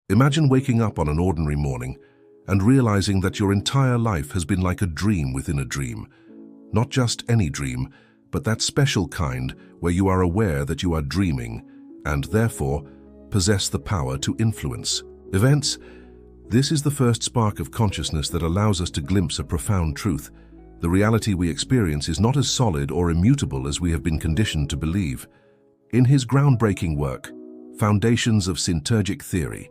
Imagine waking up on an ordinary morning and realizing that your entire life has been like a dream within a dream. Not just any dream, but that special kind where you are aware that you are dreaming and, therefore, possess the power to influence events. This is the first spark of consciousness that allows us to glimpse a profound truth. The reality we experience is not as solid or immutable as we have been conditioned to believe. In his groundbreaking work, Foundations of Syntergic Theory,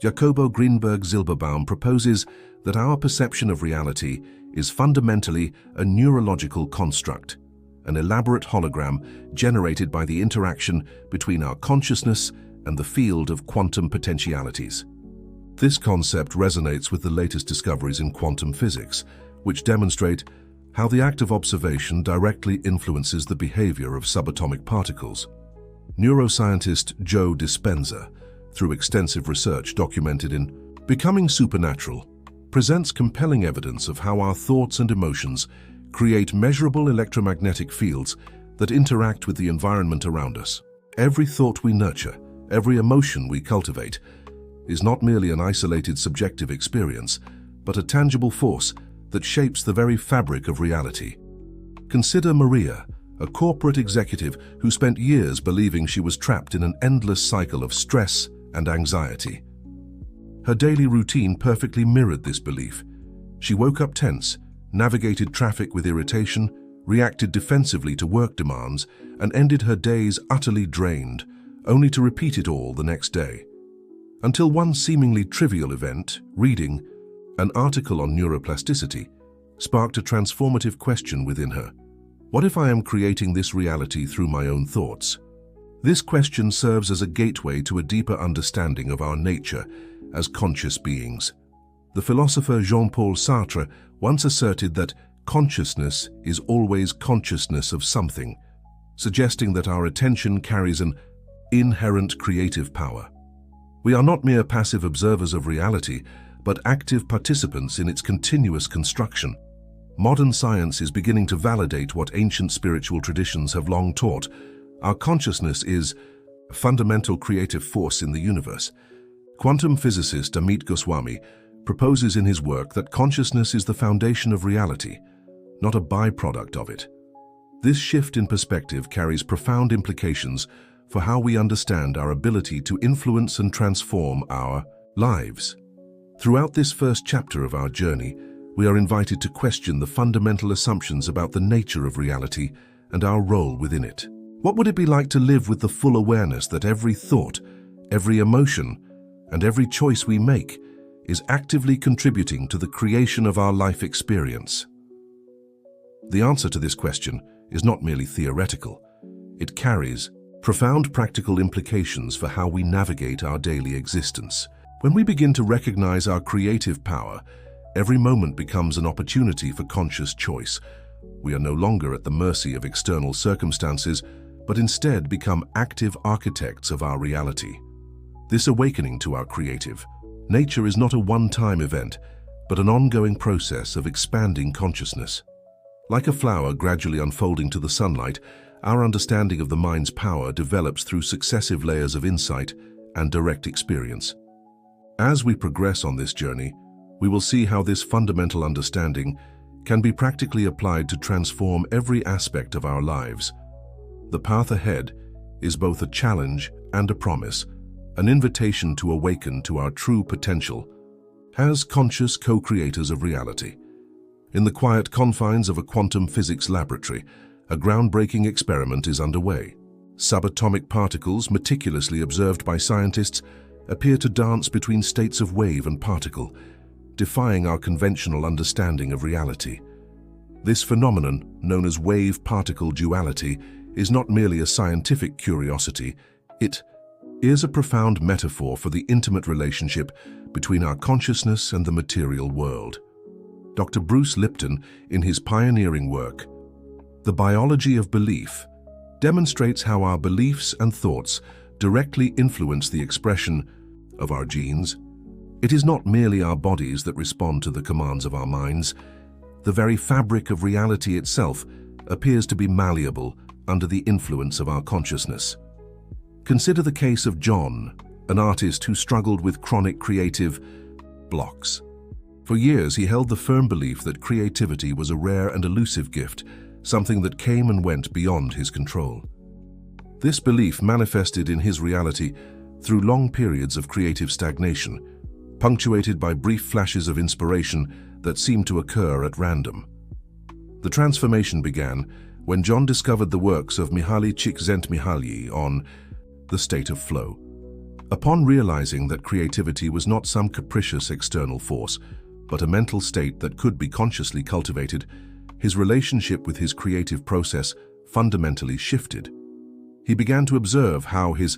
Jacobo Greenberg Zilberbaum proposes that our perception of reality is fundamentally a neurological construct, an elaborate hologram generated by the interaction between our consciousness and the field of quantum potentialities. This concept resonates with the latest discoveries in quantum physics, which demonstrate how the act of observation directly influences the behavior of subatomic particles. Neuroscientist Joe Dispenza, through extensive research documented in Becoming Supernatural, presents compelling evidence of how our thoughts and emotions create measurable electromagnetic fields that interact with the environment around us. Every thought we nurture, every emotion we cultivate, is not merely an isolated subjective experience, but a tangible force that shapes the very fabric of reality. Consider Maria, a corporate executive who spent years believing she was trapped in an endless cycle of stress and anxiety. Her daily routine perfectly mirrored this belief. She woke up tense, navigated traffic with irritation, reacted defensively to work demands, and ended her days utterly drained, only to repeat it all the next day. Until one seemingly trivial event, reading an article on neuroplasticity, sparked a transformative question within her. What if I am creating this reality through my own thoughts? This question serves as a gateway to a deeper understanding of our nature as conscious beings. The philosopher Jean-Paul Sartre once asserted that consciousness is always consciousness of something, suggesting that our attention carries an inherent creative power. We are not mere passive observers of reality, but active participants in its continuous construction. Modern science is beginning to validate what ancient spiritual traditions have long taught. Our consciousness is a fundamental creative force in the universe. Quantum physicist Amit Goswami proposes in his work that consciousness is the foundation of reality, not a byproduct of it. This shift in perspective carries profound implications for how we understand our ability to influence and transform our lives. Throughout this first chapter of our journey, we are invited to question the fundamental assumptions about the nature of reality and our role within it. What would it be like to live with the full awareness that every thought, every emotion, and every choice we make is actively contributing to the creation of our life experience? The answer to this question is not merely theoretical. It carries profound practical implications for how we navigate our daily existence. When we begin to recognize our creative power, every moment becomes an opportunity for conscious choice. We are no longer at the mercy of external circumstances, but instead become active architects of our reality. This awakening to our creative nature is not a one-time event, but an ongoing process of expanding consciousness. Like a flower gradually unfolding to the sunlight, our understanding of the mind's power develops through successive layers of insight and direct experience. As we progress on this journey, we will see how this fundamental understanding can be practically applied to transform every aspect of our lives. The path ahead is both a challenge and a promise, an invitation to awaken to our true potential as conscious co-creators of reality. In the quiet confines of a quantum physics laboratory, a groundbreaking experiment is underway. Subatomic particles, meticulously observed by scientists, appear to dance between states of wave and particle, defying our conventional understanding of reality. This phenomenon, known as wave-particle duality, is not merely a scientific curiosity. It is a profound metaphor for the intimate relationship between our consciousness and the material world. Dr. Bruce Lipton, in his pioneering work, The Biology of Belief, demonstrates how our beliefs and thoughts directly influence the expression of our genes. It is not merely our bodies that respond to the commands of our minds. The very fabric of reality itself appears to be malleable under the influence of our consciousness. Consider the case of John, an artist who struggled with chronic creative blocks. For years, he held the firm belief that creativity was a rare and elusive gift, something that came and went beyond his control. This belief manifested in his reality through long periods of creative stagnation, punctuated by brief flashes of inspiration that seemed to occur at random. The transformation began when John discovered the works of Mihaly Csikszentmihalyi on the state of flow. Upon realizing that creativity was not some capricious external force, but a mental state that could be consciously cultivated, his relationship with his creative process fundamentally shifted. He began to observe how his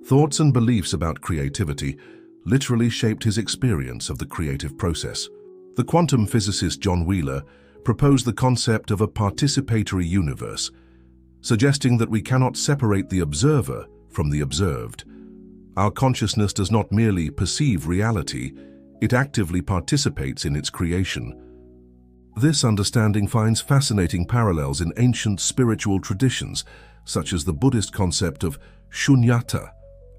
thoughts and beliefs about creativity literally shaped his experience of the creative process. The quantum physicist John Wheeler proposed the concept of a participatory universe, suggesting that we cannot separate the observer from the observed. Our consciousness does not merely perceive reality, it actively participates in its creation. This understanding finds fascinating parallels in ancient spiritual traditions, such as the Buddhist concept of shunyata,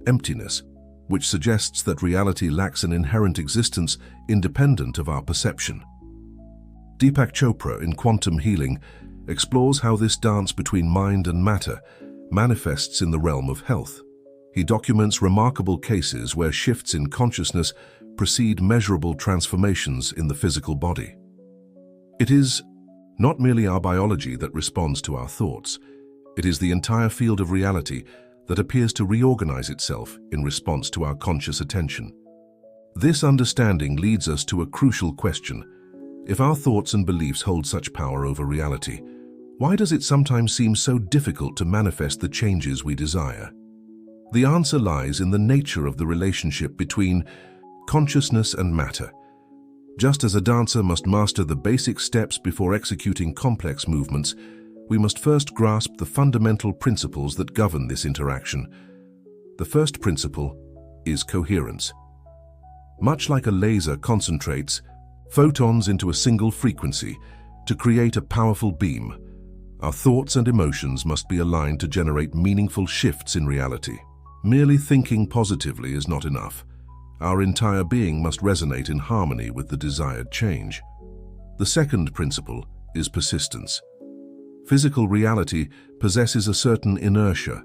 emptiness, which suggests that reality lacks an inherent existence independent of our perception. Deepak Chopra in Quantum Healing explores how this dance between mind and matter manifests in the realm of health. He documents remarkable cases where shifts in consciousness precede measurable transformations in the physical body. It is not merely our biology that responds to our thoughts, it is the entire field of reality that appears to reorganize itself in response to our conscious attention. This understanding leads us to a crucial question. If our thoughts and beliefs hold such power over reality, why does it sometimes seem so difficult to manifest the changes we desire? The answer lies in the nature of the relationship between consciousness and matter. Just as a dancer must master the basic steps before executing complex movements, we must first grasp the fundamental principles that govern this interaction. The first principle is coherence. Much like a laser concentrates photons into a single frequency to create a powerful beam, our thoughts and emotions must be aligned to generate meaningful shifts in reality. Merely thinking positively is not enough. Our entire being must resonate in harmony with the desired change. The second principle is persistence. Physical reality possesses a certain inertia,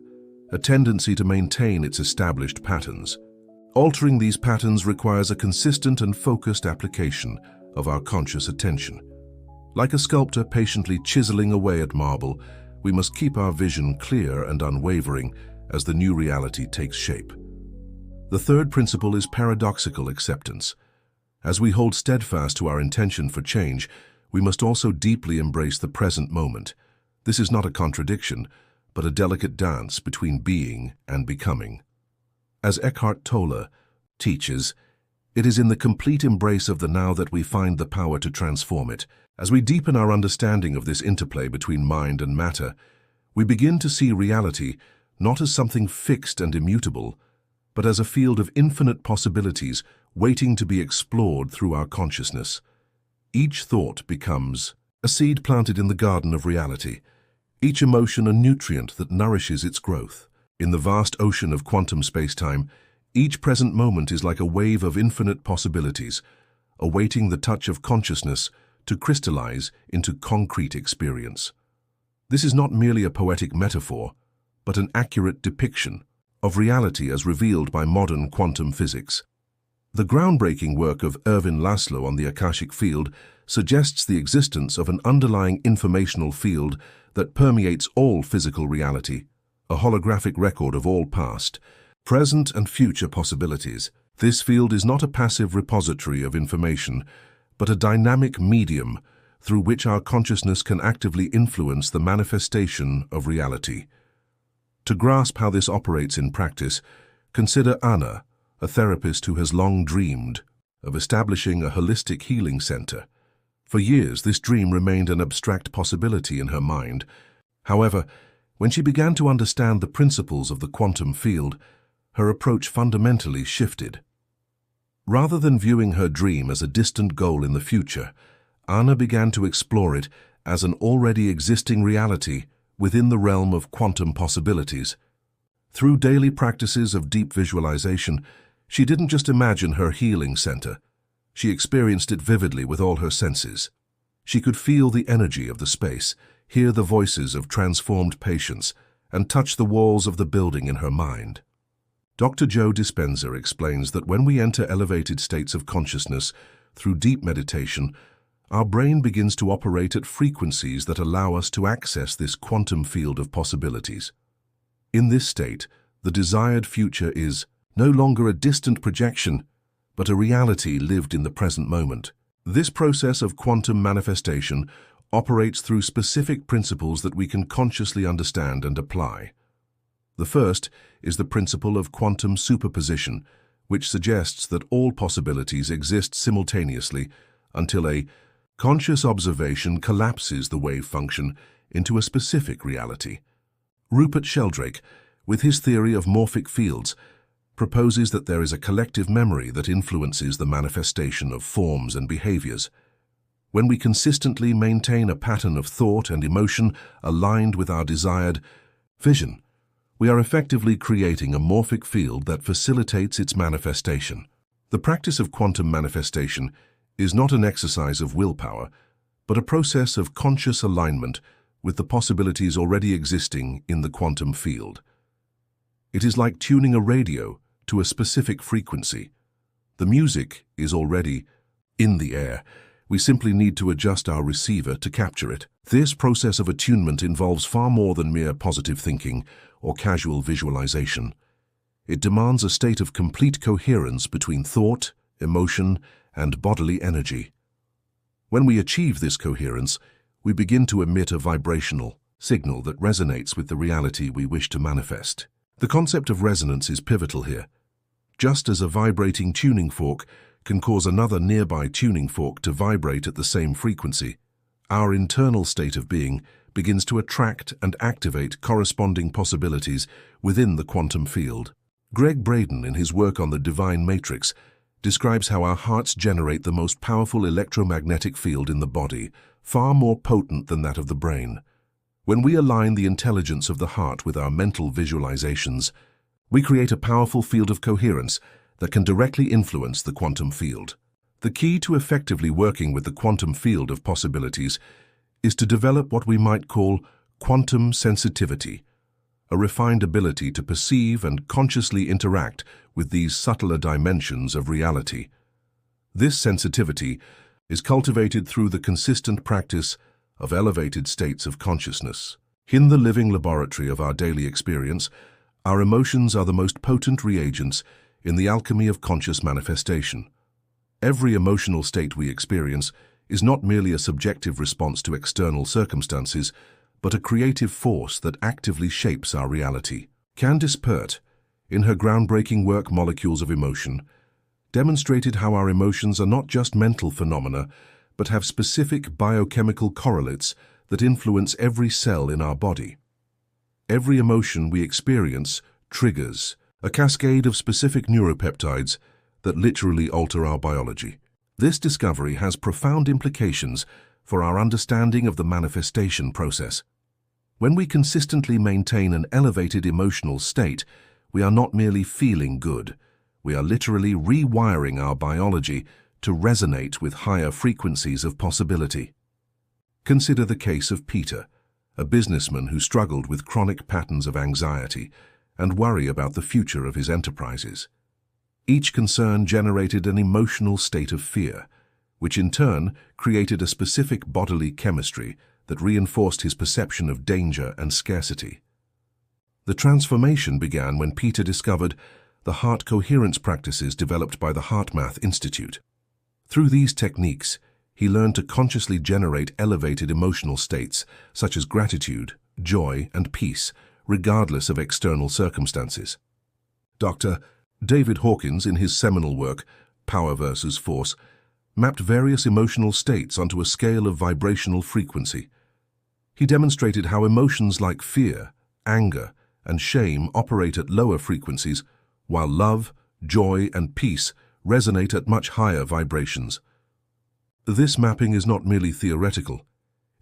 a tendency to maintain its established patterns. Altering these patterns requires a consistent and focused application of our conscious attention. Like a sculptor patiently chiseling away at marble, we must keep our vision clear and unwavering as the new reality takes shape. The third principle is paradoxical acceptance. As we hold steadfast to our intention for change, we must also deeply embrace the present moment. This is not a contradiction, but a delicate dance between being and becoming. As Eckhart Tolle teaches, it is in the complete embrace of the now that we find the power to transform it. As we deepen our understanding of this interplay between mind and matter, we begin to see reality not as something fixed and immutable, but as a field of infinite possibilities waiting to be explored through our consciousness. Each thought becomes a seed planted in the garden of reality, each emotion a nutrient that nourishes its growth. In the vast ocean of quantum space-time, each present moment is like a wave of infinite possibilities, awaiting the touch of consciousness to crystallize into concrete experience. This is not merely a poetic metaphor, but an accurate depiction of reality as revealed by modern quantum physics. The groundbreaking work of Ervin Laszlo on the Akashic field suggests the existence of an underlying informational field that permeates all physical reality, a holographic record of all past, present and future possibilities. This field is not a passive repository of information, but a dynamic medium through which our consciousness can actively influence the manifestation of reality. To grasp how this operates in practice, consider Anna, a therapist who has long dreamed of establishing a holistic healing center. For years, this dream remained an abstract possibility in her mind. However, when she began to understand the principles of the quantum field, her approach fundamentally shifted. Rather than viewing her dream as a distant goal in the future, Anna began to explore it as an already existing reality within the realm of quantum possibilities. Through daily practices of deep visualization, she didn't just imagine her healing center. She experienced it vividly with all her senses. She could feel the energy of the space, hear the voices of transformed patients, and touch the walls of the building in her mind. Dr. Joe Dispenza explains that when we enter elevated states of consciousness through deep meditation, our brain begins to operate at frequencies that allow us to access this quantum field of possibilities. In this state, the desired future is no longer a distant projection, but a reality lived in the present moment. This process of quantum manifestation operates through specific principles that we can consciously understand and apply. The first is the principle of quantum superposition, which suggests that all possibilities exist simultaneously until a conscious observation collapses the wave function into a specific reality. Rupert Sheldrake, with his theory of morphic fields, proposes that there is a collective memory that influences the manifestation of forms and behaviors. When we consistently maintain a pattern of thought and emotion aligned with our desired vision, we are effectively creating a morphic field that facilitates its manifestation. The practice of quantum manifestation is not an exercise of willpower, but a process of conscious alignment with the possibilities already existing in the quantum field. It is like tuning a radio to a specific frequency. The music is already in the air. We simply need to adjust our receiver to capture it. This process of attunement involves far more than mere positive thinking or casual visualization. It demands a state of complete coherence between thought, emotion, and bodily energy. When we achieve this coherence, we begin to emit a vibrational signal that resonates with the reality we wish to manifest. The concept of resonance is pivotal here. Just as a vibrating tuning fork can cause another nearby tuning fork to vibrate at the same frequency, our internal state of being begins to attract and activate corresponding possibilities within the quantum field. Greg Braden, in his work on the divine matrix, describes how our hearts generate the most powerful electromagnetic field in the body, far more potent than that of the brain. When we align the intelligence of the heart with our mental visualizations, we create a powerful field of coherence that can directly influence the quantum field. The key to effectively working with the quantum field of possibilities is to develop what we might call quantum sensitivity, a refined ability to perceive and consciously interact with these subtler dimensions of reality. This sensitivity is cultivated through the consistent practice of elevated states of consciousness. In the living laboratory of our daily experience, our emotions are the most potent reagents in the alchemy of conscious manifestation. Every emotional state we experience is not merely a subjective response to external circumstances, but a creative force that actively shapes our reality. Candace Pert, in her groundbreaking work Molecules of Emotion, demonstrated how our emotions are not just mental phenomena, but have specific biochemical correlates that influence every cell in our body. Every emotion we experience triggers a cascade of specific neuropeptides that literally alter our biology. This discovery has profound implications for our understanding of the manifestation process. When we consistently maintain an elevated emotional state, we are not merely feeling good. We are literally rewiring our biology to resonate with higher frequencies of possibility. Consider the case of Peter, a businessman who struggled with chronic patterns of anxiety and worry about the future of his enterprises. Each concern generated an emotional state of fear, which in turn created a specific bodily chemistry that reinforced his perception of danger and scarcity. The transformation began when Peter discovered the heart coherence practices developed by the HeartMath Institute. Through these techniques, he learned to consciously generate elevated emotional states such as gratitude, joy, and peace, regardless of external circumstances. Dr. David Hawkins, in his seminal work, Power versus Force, mapped various emotional states onto a scale of vibrational frequency. He demonstrated how emotions like fear, anger, and shame operate at lower frequencies, while love, joy, and peace resonate at much higher vibrations. This mapping is not merely theoretical.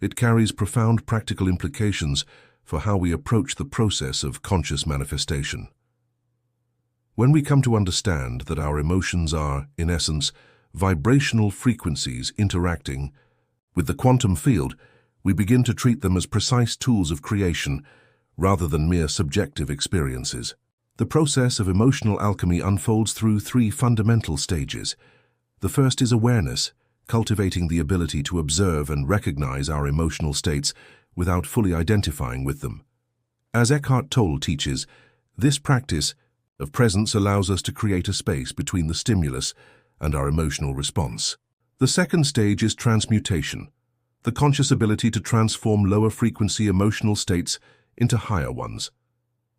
It carries profound practical implications for how we approach the process of conscious manifestation. When we come to understand that our emotions are, in essence, vibrational frequencies interacting with the quantum field, we begin to treat them as precise tools of creation rather than mere subjective experiences. The process of emotional alchemy unfolds through three fundamental stages. The first is awareness, cultivating the ability to observe and recognize our emotional states without fully identifying with them. As Eckhart Tolle teaches, this practice of presence allows us to create a space between the stimulus and our emotional response. The second stage is transmutation, the conscious ability to transform lower-frequency emotional states into higher ones.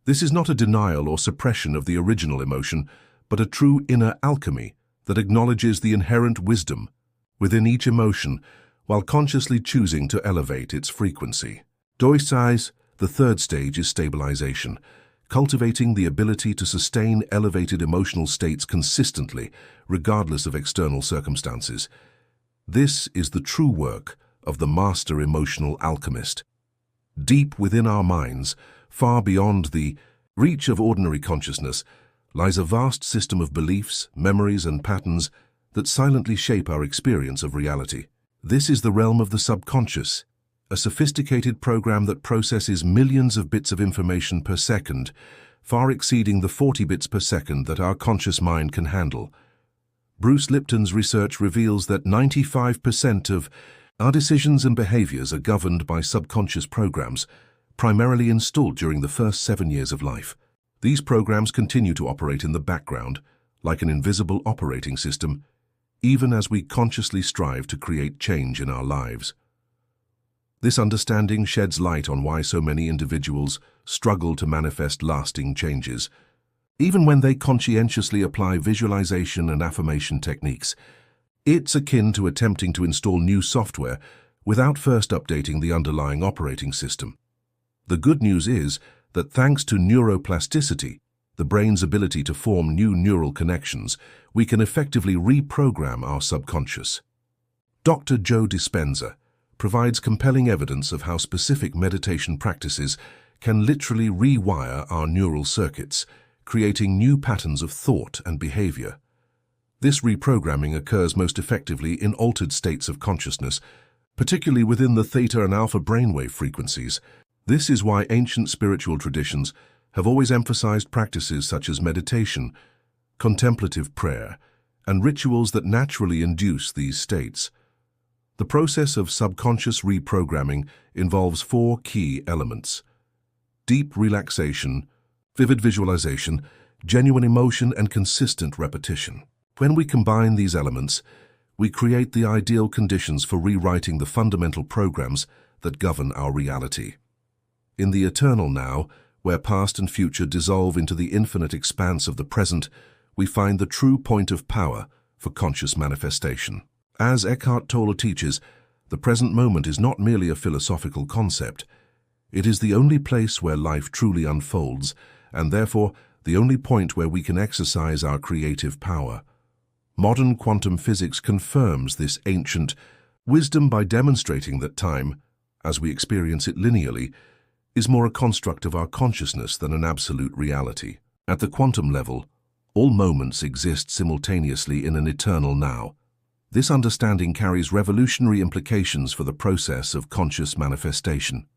This is not a denial or suppression of the original emotion, but a true inner alchemy that acknowledges the inherent wisdom within each emotion while consciously choosing to elevate its frequency. Doisais, the third stage, is stabilization, cultivating the ability to sustain elevated emotional states consistently, regardless of external circumstances. This is the true work of the master emotional alchemist. Deep within our minds, far beyond the reach of ordinary consciousness, lies a vast system of beliefs, memories, and patterns that silently shape our experience of reality. This is the realm of the subconscious, a sophisticated program that processes millions of bits of information per second, far exceeding the 40 bits per second that our conscious mind can handle. Bruce Lipton's research reveals that 95% of our decisions and behaviors are governed by subconscious programs, primarily installed during the first 7 years of life. These programs continue to operate in the background, like an invisible operating system, even as we consciously strive to create change in our lives. This understanding sheds light on why so many individuals struggle to manifest lasting changes. Even when they conscientiously apply visualization and affirmation techniques, it's akin to attempting to install new software without first updating the underlying operating system. The good news is that thanks to neuroplasticity, the brain's ability to form new neural connections, we can effectively reprogram our subconscious. Dr. Joe Dispenza provides compelling evidence of how specific meditation practices can literally rewire our neural circuits, creating new patterns of thought and behavior. This reprogramming occurs most effectively in altered states of consciousness, particularly within the theta and alpha brainwave frequencies. This is why ancient spiritual traditions have always emphasized practices such as meditation, contemplative prayer, and rituals that naturally induce these states. The process of subconscious reprogramming involves 4 key elements: deep relaxation, vivid visualization, genuine emotion, and consistent repetition. When we combine these elements, we create the ideal conditions for rewriting the fundamental programs that govern our reality. In the eternal now, where past and future dissolve into the infinite expanse of the present, we find the true point of power for conscious manifestation. As Eckhart Tolle teaches, the present moment is not merely a philosophical concept. It is the only place where life truly unfolds, and therefore the only point where we can exercise our creative power. Modern quantum physics confirms this ancient wisdom by demonstrating that time, as we experience it linearly, is more a construct of our consciousness than an absolute reality. At the quantum level, all moments exist simultaneously in an eternal now. This understanding carries revolutionary implications for the process of conscious manifestation.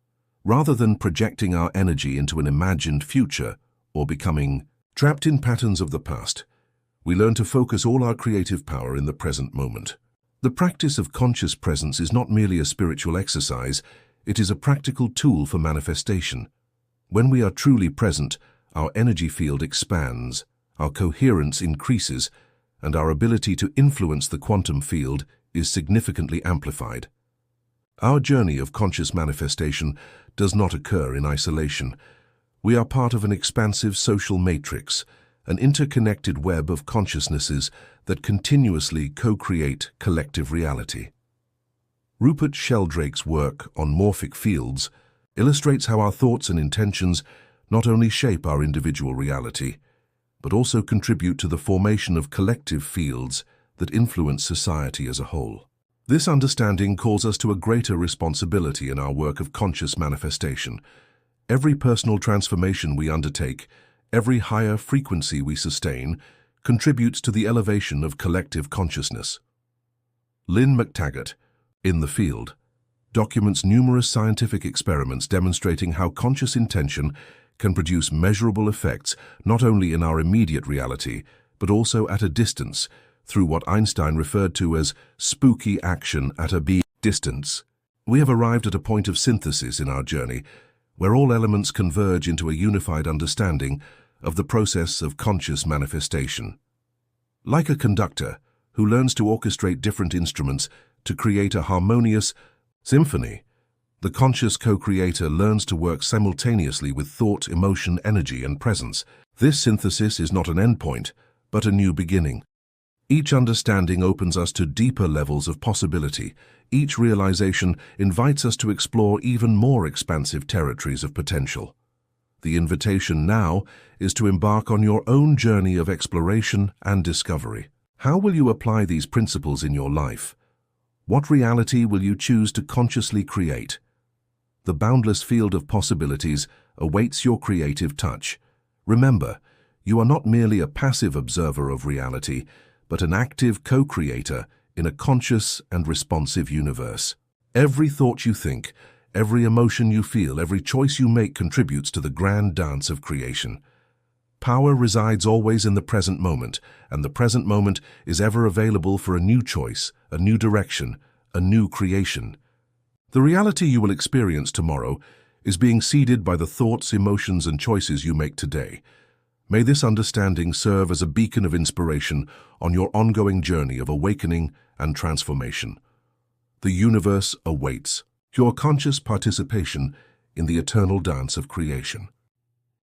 Rather than projecting our energy into an imagined future or becoming trapped in patterns of the past, we learn to focus all our creative power in the present moment. The practice of conscious presence is not merely a spiritual exercise, it is a practical tool for manifestation. When we are truly present, our energy field expands, our coherence increases, and our ability to influence the quantum field is significantly amplified. Our journey of conscious manifestation does not occur in isolation. We are part of an expansive social matrix, an interconnected web of consciousnesses that continuously co-create collective reality. Rupert Sheldrake's work on morphic fields illustrates how our thoughts and intentions not only shape our individual reality, but also contribute to the formation of collective fields that influence society as a whole. This understanding calls us to a greater responsibility in our work of conscious manifestation. Every personal transformation we undertake, every higher frequency we sustain, contributes to the elevation of collective consciousness. Lynn McTaggart, In the Field, documents numerous scientific experiments demonstrating how conscious intention can produce measurable effects not only in our immediate reality, but also at a distance, through what Einstein referred to as spooky action at a distance. We have arrived at a point of synthesis in our journey, where all elements converge into a unified understanding of the process of conscious manifestation. Like a conductor who learns to orchestrate different instruments to create a harmonious symphony, the conscious co-creator learns to work simultaneously with thought, emotion, energy, and presence. This synthesis is not an endpoint, but a new beginning. Each understanding opens us to deeper levels of possibility. Each realization invites us to explore even more expansive territories of potential. The invitation now is to embark on your own journey of exploration and discovery. How will you apply these principles in your life? What reality will you choose to consciously create? The boundless field of possibilities awaits your creative touch. Remember, you are not merely a passive observer of reality, but an active co-creator in a conscious and responsive universe. Every thought you think, every emotion you feel, every choice you make contributes to the grand dance of creation. Power resides always in the present moment, and the present moment is ever available for a new choice, a new direction, a new creation. The reality you will experience tomorrow is being seeded by the thoughts, emotions, and choices you make today. May this understanding serve as a beacon of inspiration on your ongoing journey of awakening and transformation. The universe awaits your conscious participation in the eternal dance of creation.